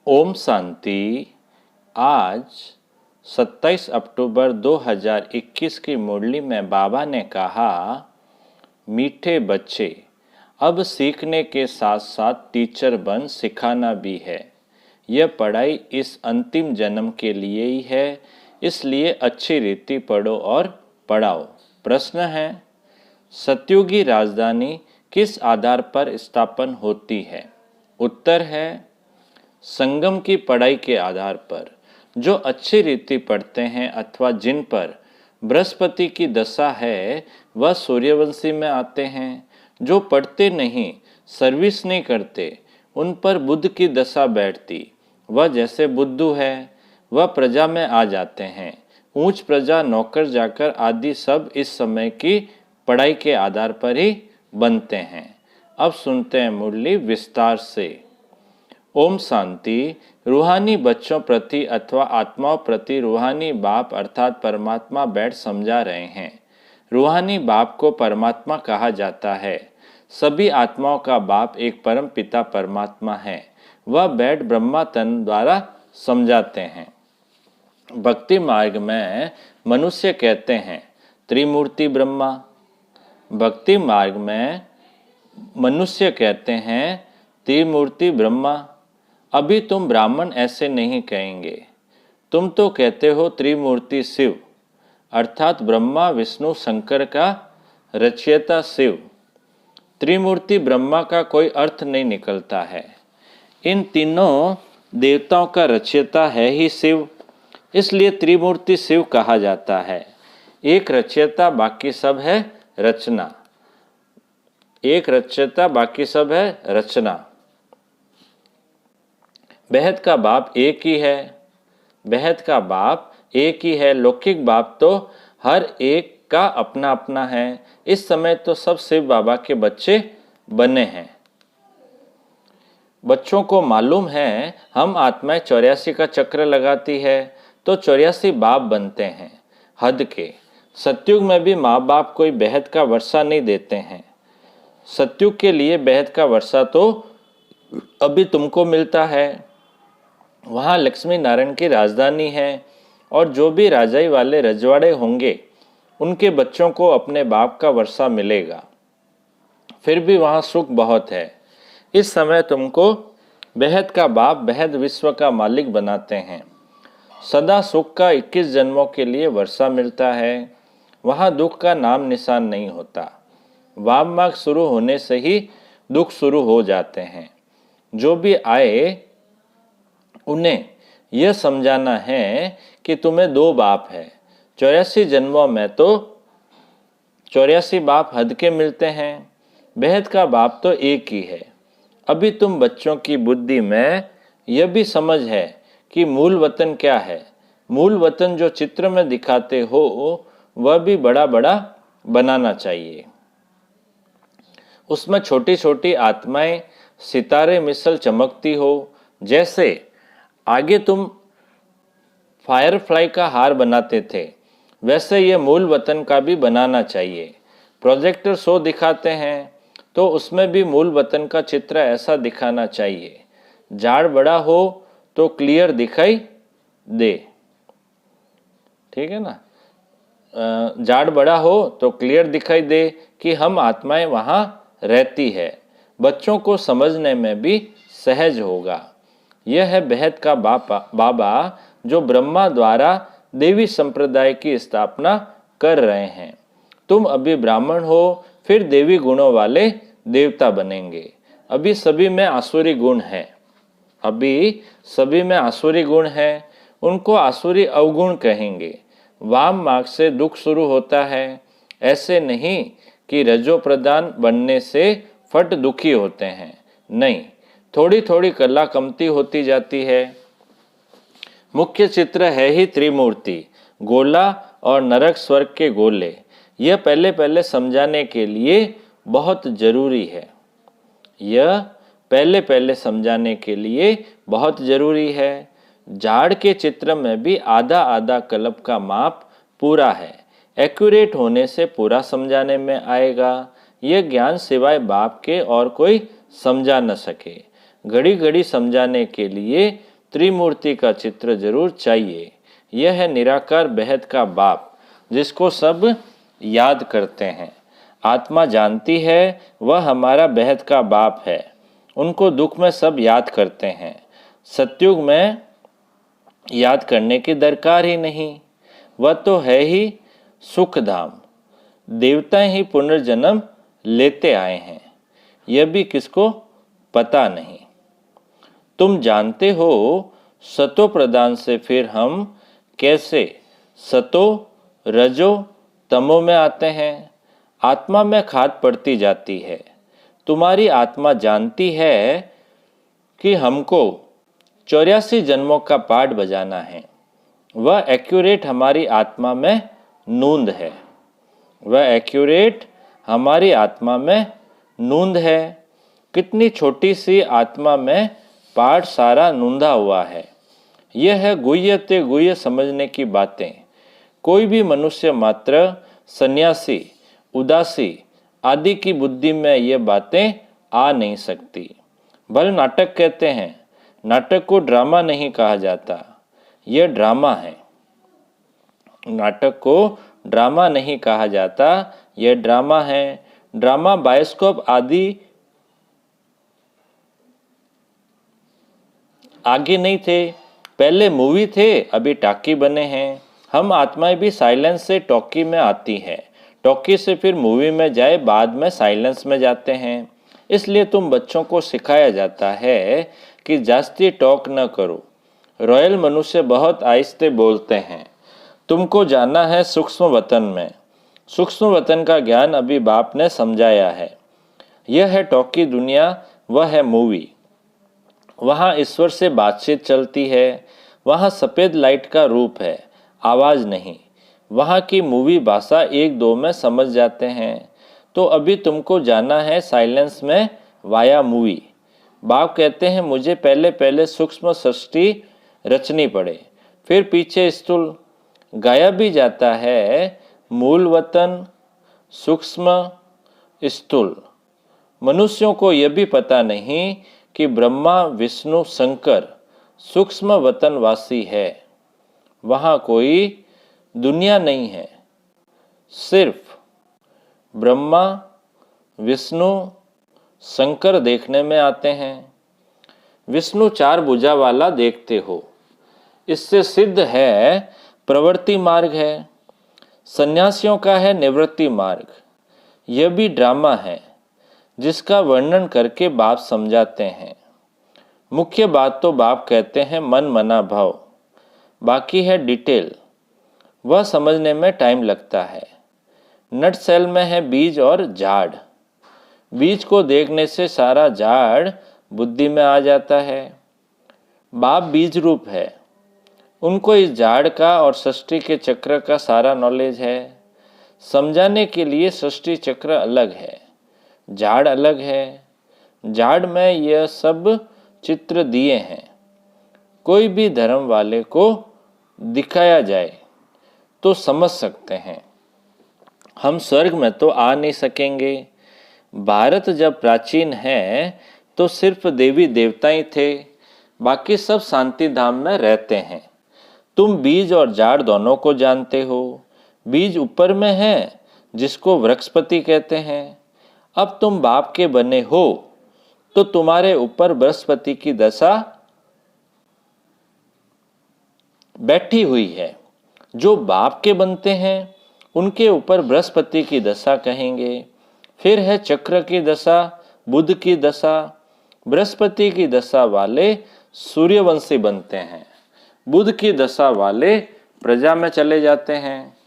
ओम शांति। आज 27 अक्टूबर 2021 की मुरली में बाबा ने कहा, मीठे बच्चे, अब सीखने के साथ साथ टीचर बन सिखाना भी है। यह पढ़ाई इस अंतिम जन्म के लिए ही है, इसलिए अच्छी रीति पढ़ो और पढ़ाओ। प्रश्न है, सतयुगी राजधानी किस आधार पर स्थापन होती है? उत्तर है, संगम की पढ़ाई के आधार पर। जो अच्छी रीति पढ़ते हैं अथवा जिन पर बृहस्पति की दशा है वह सूर्यवंशी में आते हैं। जो पढ़ते नहीं, सर्विस नहीं करते, उन पर बुध की दशा बैठती, वह जैसे बुद्धू है, वह प्रजा में आ जाते हैं। ऊंच प्रजा, नौकर जाकर आदि सब इस समय की पढ़ाई के आधार पर ही बनते हैं। अब सुनते हैं मुरली विस्तार से। ओम शांति। रूहानी बच्चों प्रति अथवा आत्माओं प्रति रूहानी बाप अर्थात परमात्मा बैठ समझा रहे हैं। रूहानी बाप को परमात्मा कहा जाता है। सभी आत्माओं का बाप एक परम पिता परमात्मा है। वह बैठ ब्रह्मा तन द्वारा समझाते हैं। भक्ति मार्ग में मनुष्य कहते हैं त्रिमूर्ति ब्रह्मा। भक्ति मार्ग में मनुष्य कहते हैं त्रिमूर्ति ब्रह्मा। अभी तुम ब्राह्मण ऐसे नहीं कहेंगे। तुम तो कहते हो त्रिमूर्ति शिव अर्थात ब्रह्मा विष्णु शंकर का रचयिता शिव। त्रिमूर्ति ब्रह्मा का कोई अर्थ नहीं निकलता है। इन तीनों देवताओं का रचयिता है ही शिव, इसलिए त्रिमूर्ति शिव कहा जाता है। एक रचयिता बाकी सब है रचना। एक रचयिता बाकी सब है रचना। बेहद का बाप एक ही है। बेहद का बाप एक ही है। लौकिक बाप तो हर एक का अपना अपना है। इस समय तो सब शिव बाबा के बच्चे बने हैं। बच्चों को मालूम है हम आत्माएं 84 का चक्र लगाती है तो 84 बाप बनते हैं हद के। सतयुग में भी माँ बाप कोई बेहद का वर्षा नहीं देते हैं। सतयुग के लिए बेहद का वर्षा तो अभी तुमको मिलता है। वहाँ लक्ष्मी नारायण की राजधानी है और जो भी राजाई वाले रजवाड़े होंगे उनके बच्चों को अपने बाप का वर्षा मिलेगा। फिर भी वहाँ सुख बहुत है। इस समय तुमको बेहद का बाप बेहद विश्व का मालिक बनाते हैं। सदा सुख का 21 जन्मों के लिए वर्षा मिलता है। वहाँ दुख का नाम निशान नहीं होता। वाम मार्ग शुरू होने से ही दुख शुरू हो जाते हैं। जो भी आए उन्हें यह समझाना है कि तुम्हें दो बाप है। 84 जन्मों में तो 84 बाप हद के मिलते हैं। बेहद का बाप तो एक ही है। अभी तुम बच्चों की बुद्धि में यह भी समझ है कि मूल वतन क्या है। मूल वतन जो चित्र में दिखाते हो वह भी बड़ा बड़ा बनाना चाहिए। उसमें छोटी छोटी आत्माएं सितारे मिसल चमकती हो। जैसे आगे तुम फायरफ्लाई का हार बनाते थे, वैसे ये मूल वतन का भी बनाना चाहिए। प्रोजेक्टर शो दिखाते हैं तो उसमें भी मूल वतन का चित्र ऐसा दिखाना चाहिए। झाड़ बड़ा हो तो क्लियर दिखाई दे। ठीक है ना। झाड़ बड़ा हो तो क्लियर दिखाई दे कि हम आत्माएं वहाँ रहती है। बच्चों को समझने में भी सहज होगा। यह है बेहद का बाबा जो ब्रह्मा द्वारा देवी संप्रदाय की स्थापना कर रहे हैं। तुम अभी ब्राह्मण हो, फिर देवी गुणों वाले देवता बनेंगे। अभी सभी में आसुरी गुण है। अभी सभी में आसुरी गुण है। उनको आसुरी अवगुण कहेंगे। वाम मार्ग से दुख शुरू होता है। ऐसे नहीं कि रजो प्रदान बनने से फट दुखी होते हैं। नहीं, थोड़ी थोड़ी कला कमती होती जाती है। मुख्य चित्र है ही त्रिमूर्ति, गोला और नरक स्वर्ग के गोले। यह पहले पहले समझाने के लिए बहुत जरूरी है। यह पहले पहले समझाने के लिए बहुत जरूरी है। झाड़ के चित्र में भी आधा आधा कल्प का माप पूरा है। एक्यूरेट होने से पूरा समझाने में आएगा। यह ज्ञान सिवाय बाप के और कोई समझा न सके। घड़ी घड़ी समझाने के लिए त्रिमूर्ति का चित्र जरूर चाहिए। यह है निराकार बेहद का बाप, जिसको सब याद करते हैं। आत्मा जानती है वह हमारा बेहद का बाप है। उनको दुख में सब याद करते हैं। सतयुग में याद करने की दरकार ही नहीं। वह तो है ही सुखधाम। देवता ही पुनर्जन्म लेते आए हैं, यह भी किसको पता नहीं। तुम जानते हो सतो प्रधान से फिर हम कैसे सतो रजो तमो में आते हैं। आत्मा में खाद पड़ती जाती है। तुम्हारी आत्मा जानती है कि हमको 84 जन्मों का पाठ बजाना है। वह एक्यूरेट हमारी आत्मा में नूंद है। वह एक्यूरेट हमारी आत्मा में नूंद है। कितनी छोटी सी आत्मा में पाठ सारा नूंदा हुआ है। यह है गुह्य ते गुह्य समझने की बातें। कोई भी मनुष्य मात्र, सन्यासी, उदासी आदि की बुद्धि में ये बातें आ नहीं सकती। भले नाटक कहते हैं, नाटक को ड्रामा नहीं कहा जाता, यह ड्रामा है। नाटक को ड्रामा नहीं कहा जाता, यह ड्रामा है। ड्रामा बायोस्कोप आदि आगे नहीं थे, पहले मूवी थे, अभी टॉकी बने हैं। हम आत्माएं भी साइलेंस से टॉकी में आती है, टॉकी से फिर मूवी में जाए, बाद में साइलेंस में जाते हैं। इसलिए तुम बच्चों को सिखाया जाता है कि जास्ती टॉक न करो। रॉयल मनुष्य बहुत आहिस्ते बोलते हैं। तुमको जाना है सूक्ष्म वतन में। सूक्ष्म वतन का ज्ञान अभी बाप ने समझाया है। यह है टॉकी दुनिया, वह है मूवी। वहाँ ईश्वर से बातचीत चलती है। वहाँ सफ़ेद लाइट का रूप है, आवाज़ नहीं। वहाँ की मूवी भाषा एक दो में समझ जाते हैं। तो अभी तुमको जाना है साइलेंस में वाया मूवी। बाप कहते हैं मुझे पहले पहले सूक्ष्म सृष्टि रचनी पड़े, फिर पीछे स्थूल। गाया भी जाता है मूल वतन, सूक्ष्म, स्थूल। मनुष्यों को यह भी पता नहीं कि ब्रह्मा विष्णु शंकर सूक्ष्म वतनवासी है। वहाँ कोई दुनिया नहीं है, सिर्फ ब्रह्मा विष्णु शंकर देखने में आते हैं। विष्णु 4 भुजा वाला देखते हो, इससे सिद्ध है प्रवृत्ति मार्ग है। सन्यासियों का है निवृत्ति मार्ग। यह भी ड्रामा है जिसका वर्णन करके बाप समझाते हैं। मुख्य बात तो बाप कहते हैं मन मना भाव, बाकी है डिटेल, वह समझने में टाइम लगता है। नट सेल में है बीज और झाड़। बीज को देखने से सारा झाड़ बुद्धि में आ जाता है। बाप बीज रूप है, उनको इस झाड़ का और सृष्टि के चक्र का सारा नॉलेज है। समझाने के लिए सृष्टि चक्र अलग है, झाड़ अलग है। झाड़ में यह सब चित्र दिए हैं। कोई भी धर्म वाले को दिखाया जाए तो समझ सकते हैं। हम स्वर्ग में तो आ नहीं सकेंगे। भारत जब प्राचीन है तो सिर्फ देवी देवता ही थे, बाकी सब शांति धाम में रहते हैं। तुम बीज और झाड़ दोनों को जानते हो। बीज ऊपर में है, जिसको वृक्षपति कहते हैं। अब तुम बाप के बने हो तो तुम्हारे ऊपर बृहस्पति की दशा बैठी हुई है। जो बाप के बनते हैं उनके ऊपर बृहस्पति की दशा कहेंगे। फिर है चक्र की दशा, बुध की दशा। बृहस्पति की दशा वाले सूर्यवंशी बनते हैं, बुध की दशा वाले प्रजा में चले जाते हैं।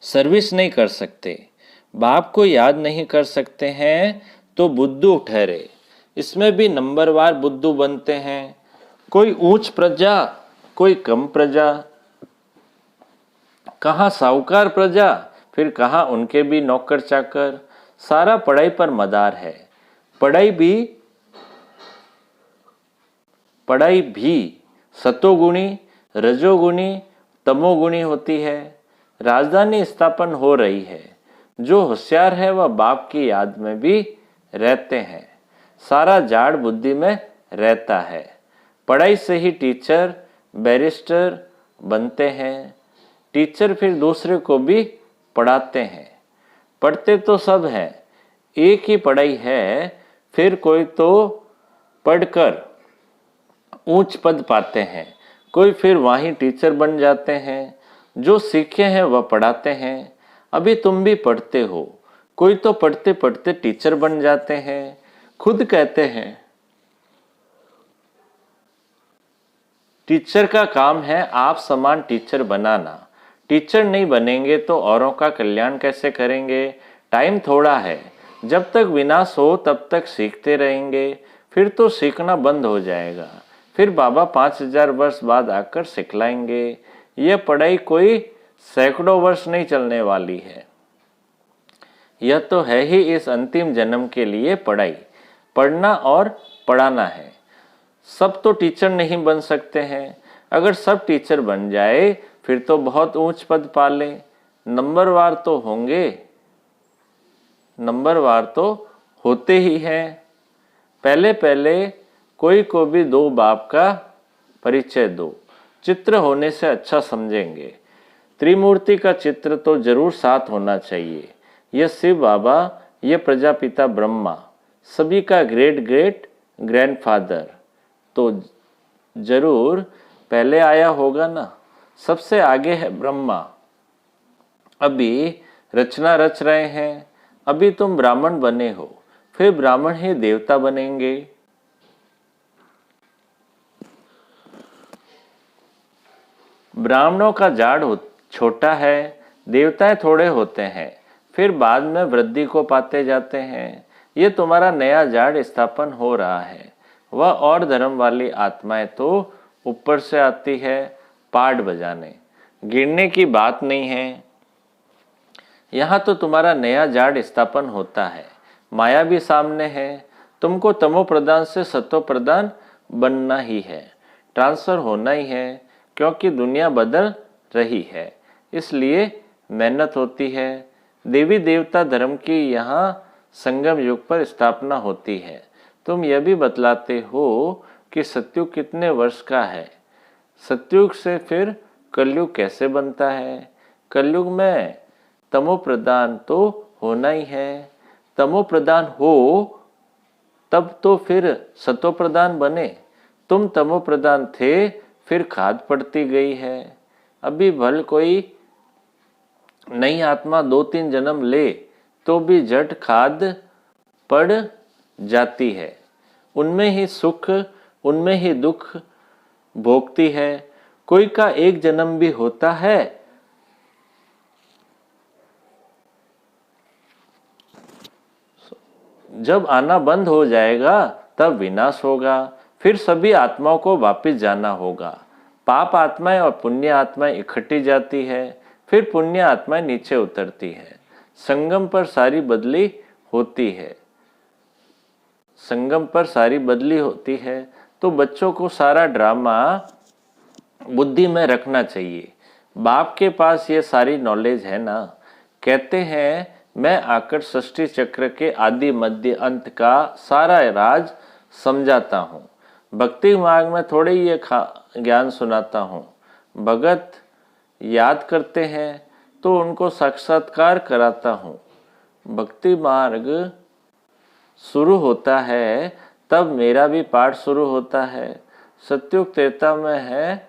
सर्विस नहीं कर सकते, बाप को याद नहीं कर सकते हैं तो बुद्धू ठहरे। इसमें भी नंबरवार बुद्धू बनते हैं। कोई ऊंच प्रजा, कोई कम प्रजा, कहाँ साहूकार प्रजा, फिर कहाँ उनके भी नौकर चाकर। सारा पढ़ाई पर मदार है। पढ़ाई भी सतोगुणी, रजोगुणी, तमोगुणी होती है। राजधानी स्थापन हो रही है। जो होशियार है वह बाप की याद में भी रहते हैं। सारा झाड़ बुद्धि में रहता है। पढ़ाई से ही टीचर बैरिस्टर बनते हैं। टीचर फिर दूसरे को भी पढ़ाते हैं। पढ़ते तो सब हैं, एक ही पढ़ाई है, फिर कोई तो पढ़कर ऊंच पद पाते हैं, कोई फिर वहीं टीचर बन जाते हैं। जो सीखे हैं वह पढ़ाते हैं। अभी तुम भी पढ़ते हो, कोई तो पढ़ते पढ़ते टीचर बन जाते हैं। खुद कहते हैं टीचर का काम है आप समान टीचर बनाना। टीचर नहीं बनेंगे तो औरों का कल्याण कैसे करेंगे। टाइम थोड़ा है, जब तक विनाश हो तब तक सीखते रहेंगे, फिर तो सीखना बंद हो जाएगा। फिर बाबा 5000 वर्ष बाद आकर सिखलाएंगे। यह पढ़ाई कोई सैकड़ों वर्ष नहीं चलने वाली है। यह तो है ही इस अंतिम जन्म के लिए पढ़ाई, पढ़ना और पढ़ाना है। सब तो टीचर नहीं बन सकते हैं। अगर सब टीचर बन जाए फिर तो बहुत ऊंच पद पा ले। नंबरवार तो होंगे, नंबरवार तो होते ही हैं। पहले पहले कोई को भी दो बाप का परिचय दो, चित्र होने से अच्छा समझेंगे। त्रिमूर्ति का चित्र तो जरूर साथ होना चाहिए। यह शिव बाबा, यह प्रजापिता ब्रह्मा, सभी का ग्रेट ग्रेट ग्रैंडफादर तो जरूर पहले आया होगा ना। सबसे आगे है ब्रह्मा। अभी रचना रच रहे हैं। अभी तुम ब्राह्मण बने हो, फिर ब्राह्मण ही देवता बनेंगे। ब्राह्मणों का जाड़ छोटा है, देवताएं थोड़े होते हैं, फिर बाद में वृद्धि को पाते जाते हैं। ये तुम्हारा नया जाड़ स्थापन हो रहा है। वह और धर्म वाली आत्माएं तो ऊपर से आती है पाट बजाने, गिरने की बात नहीं है। यहाँ तो तुम्हारा नया जाड़ स्थापन होता है। माया भी सामने है। तुमको तमो प्रधान से सतो प्रधान बनना ही है, ट्रांसफर होना ही है, क्योंकि दुनिया बदल रही है, इसलिए मेहनत होती है। देवी देवता धर्म की यहाँ संगम युग पर स्थापना होती है। तुम यह भी बतलाते हो कि सतयुग कितने वर्ष का है। सतयुग से फिर कलयुग कैसे बनता है। कलयुग में तमो प्रधान तो होना ही है। तमो प्रधान हो तब तो फिर सतो प्रधान बने। तुम तमो प्रधान थे, फिर खाद पड़ती गई है। अभी भल कोई नई आत्मा 2-3 जन्म ले तो भी जट खाद पड़ जाती है। उनमें ही सुख, उनमें ही दुख भोगती है। कोई का एक जन्म भी होता है जब आना बंद हो जाएगा तब विनाश होगा। फिर सभी आत्माओं को वापस जाना होगा। पाप आत्माएं और पुण्य आत्माएं इकट्ठी जाती है, फिर पुण्य आत्माएं नीचे उतरती है। संगम पर सारी बदली होती है। संगम पर सारी बदली होती है। तो बच्चों को सारा ड्रामा बुद्धि में रखना चाहिए। बाप के पास ये सारी नॉलेज है ना। कहते हैं मैं आकर सृष्टि चक्र के आदि मध्य अंत का सारा राज समझाता हूँ। भक्ति मार्ग में थोड़े ये ज्ञान सुनाता हूँ। भगत याद करते हैं तो उनको साक्षात्कार कराता हूँ। भक्ति मार्ग शुरू होता है तब मेरा भी पाठ शुरू होता है। सतयुग त्रेता में है,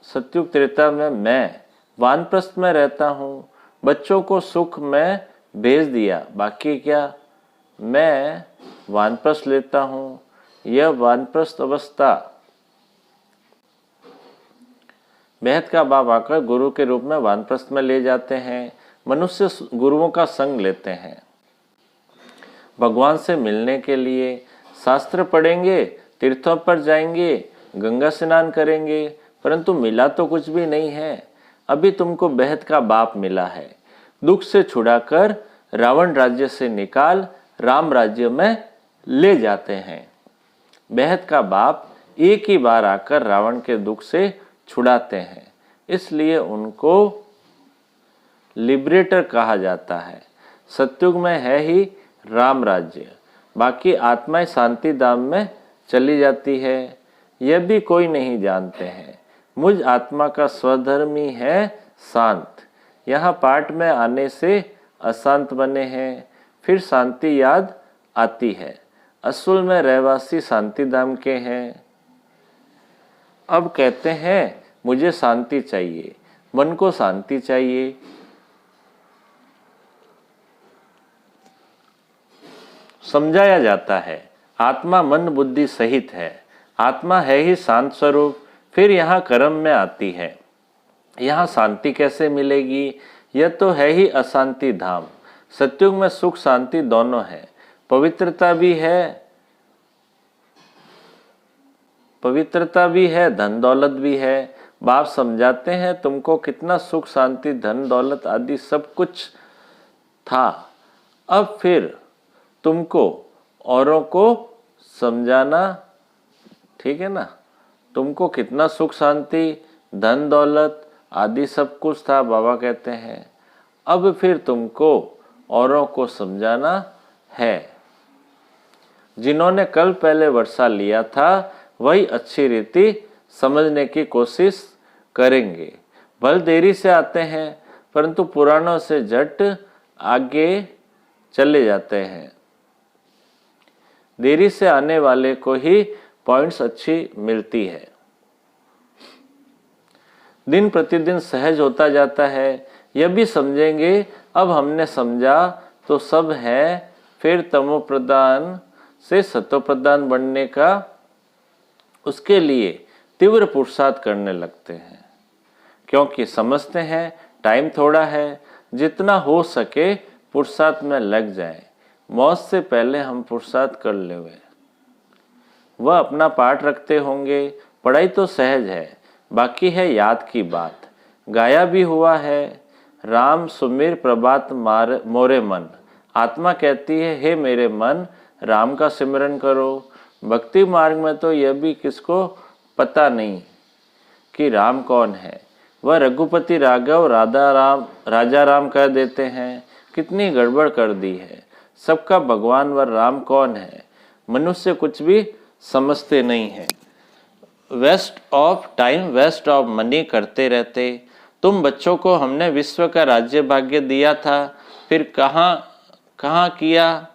सतयुग त्रेता में मैं वानप्रस्थ में रहता हूँ। बच्चों को सुख में भेज दिया, बाकी क्या मैं वानप्रस्थ लेता हूँ। यह वानप्रस्थ अवस्था बेहद का बाप आकर गुरु के रूप में वानप्रस्थ में ले जाते हैं। मनुष्य गुरुओं का संग लेते हैं भगवान से मिलने के लिए। शास्त्र पढ़ेंगे, तीर्थों पर जाएंगे, गंगा स्नान करेंगे, परंतु मिला तो कुछ भी नहीं है। अभी तुमको बेहद का बाप मिला है। दुख से छुड़ाकर रावण राज्य से निकाल राम राज्य में ले जाते हैं। बेहद का बाप एक ही बार आकर रावण के दुख से छुड़ाते हैं, इसलिए उनको लिबरेटर कहा जाता है। सतयुग में है ही राम राज्य, बाकी आत्माएं शांति धाम में चली जाती है, यह भी कोई नहीं जानते हैं। मुझ आत्मा का स्वधर्म ही है शांत। यहाँ पाठ में आने से अशांत बने हैं, फिर शांति याद आती है। असल में रहवासी शांति धाम के हैं। अब कहते हैं मुझे शांति चाहिए, मन को शांति चाहिए। समझाया जाता है आत्मा मन बुद्धि सहित है। आत्मा है ही शांत स्वरूप। फिर यहाँ कर्म में आती है। यहाँ शांति कैसे मिलेगी? यह तो है ही अशांति धाम। सत्युग में सुख शांति दोनों है, पवित्रता भी है, धन दौलत भी है। बाप समझाते हैं तुमको कितना सुख शांति धन दौलत आदि सब कुछ था। अब फिर तुमको औरों को समझाना, ठीक है ना। तुमको कितना सुख शांति धन दौलत आदि सब कुछ था, बाबा कहते हैं अब फिर तुमको औरों को समझाना है। जिन्होंने कल पहले वर्षा लिया था वही अच्छी रीति समझने की कोशिश करेंगे। भले देरी से आते हैं परंतु पुराणों से झट आगे चले जाते हैं। देरी से आने वाले को ही पॉइंट्स अच्छी मिलती है। दिन प्रतिदिन सहज होता जाता है, यह भी समझेंगे। अब हमने समझा तो सब है, फिर तमो प्रधान से सतो प्रधान बनने का उसके लिए तीव्र पुरुषार्थ करने लगते हैं, क्योंकि समझते हैं टाइम थोड़ा है। जितना हो सके पुरुषार्थ में लग जाए। मौत से पहले हम पुरुषार्थ कर लेंगे। वह अपना पाठ रखते होंगे। पढ़ाई तो सहज है, बाकी है याद की बात। गाया भी हुआ है, राम सुमिर प्रभात मोरे मन। आत्मा कहती है हे मेरे मन, राम का सिमरन करो। भक्ति मार्ग में तो यह भी किसको पता नहीं कि राम कौन है। वह रघुपति राघव राजा राम कह देते हैं। कितनी गड़बड़ कर दी है। सबका भगवान व राम कौन है? मनुष्य कुछ भी समझते नहीं है। Waste of time, waste of money करते रहते। तुम बच्चों को हमने विश्व का राज्य भाग्य दिया था, फिर कहाँ किया?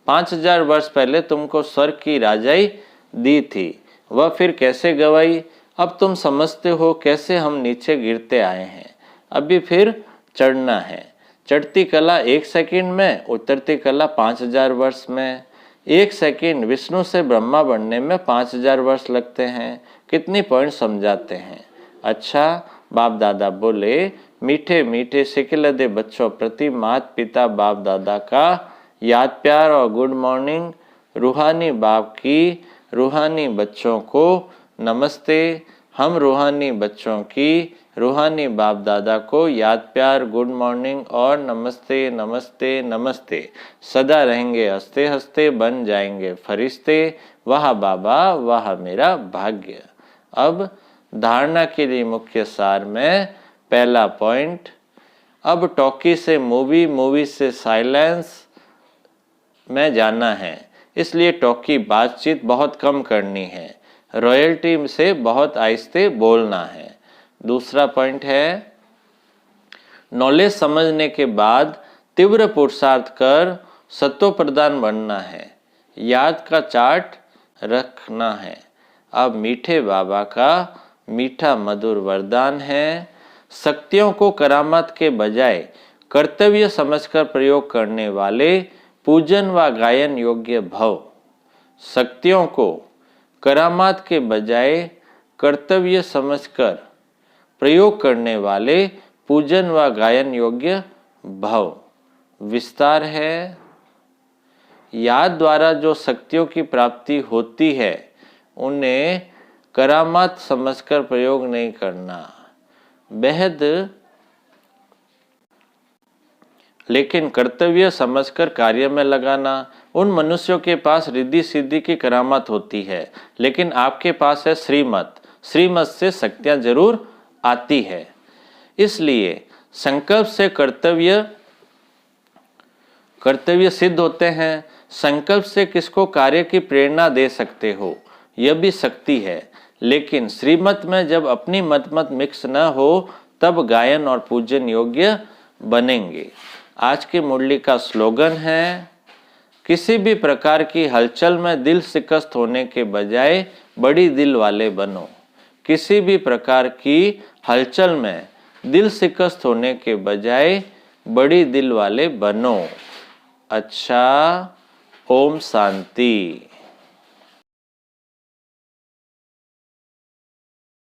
5000 वर्ष पहले तुमको स्वर्ग की राजाई दी थी, वह फिर कैसे गवाई? अब तुम समझते हो कैसे हम नीचे गिरते आए हैं। अभी फिर चढ़ना है। चढ़ती कला 1 सेकंड में, उतरती कला 5000 वर्ष में। 1 सेकंड विष्णु से ब्रह्मा बनने में 5000 वर्ष लगते हैं। कितनी पॉइंट समझाते हैं। अच्छा, बाप दादा बोले मीठे मीठे सिखला दे बच्चों प्रति माता पिता बाप दादा का याद प्यार और गुड मॉर्निंग। रूहानी बाप की रूहानी बच्चों को नमस्ते। हम रूहानी बच्चों की रूहानी बाप दादा को याद प्यार गुड मॉर्निंग और नमस्ते नमस्ते नमस्ते। सदा रहेंगे हंसते हंसते, बन जाएंगे फरिश्ते। वाह बाबा वाह मेरा भाग्य। अब धारणा के लिए मुख्य सार में पहला पॉइंट, अब टॉकी से मूवी, मूवी से साइलेंस में जाना है। इसलिए टॉकी बातचीत बहुत कम करनी है। रॉयल्टी से बहुत आहिस्ते बोलना है। दूसरा पॉइंट है नॉलेज समझने के बाद तीव्र पुरुषार्थ कर सत्व प्रदान बनना है। याद का चार्ट रखना है। अब मीठे बाबा का मीठा मधुर वरदान है, शक्तियों को करामात के बजाय कर्तव्य समझकर प्रयोग करने वाले पूजन व गायन योग्य भव। शक्तियों को करामात के बजाय कर्तव्य समझकर प्रयोग करने वाले पूजन व गायन योग्य भव। विस्तार है, याद द्वारा जो शक्तियों की प्राप्ति होती है उन्हें करामात समझकर प्रयोग नहीं करना, बेहद लेकिन कर्तव्य समझकर कार्य में लगाना। उन मनुष्यों के पास रिद्धि सिद्धि की करामात होती है, लेकिन आपके पास है श्रीमत। श्रीमत से शक्तियां जरूर आती है। इसलिए संकल्प से कर्तव्य सिद्ध होते हैं। संकल्प से किसको कार्य की प्रेरणा दे सकते हो। यह भी शक्ति है, लेकिन श्रीमत में जब अपनी मत मिक्स न हो तब गायन और पूजन योग्य बनेंगे। आज की मुरली का स्लोगन है, किसी भी प्रकार की हलचल में दिल शिकस्त होने के बजाय बड़ी दिल वाले बनो। किसी भी प्रकार की हलचल में दिल शिकस्त होने के बजाय बड़ी दिल वाले बनो। अच्छा, ओम शांति।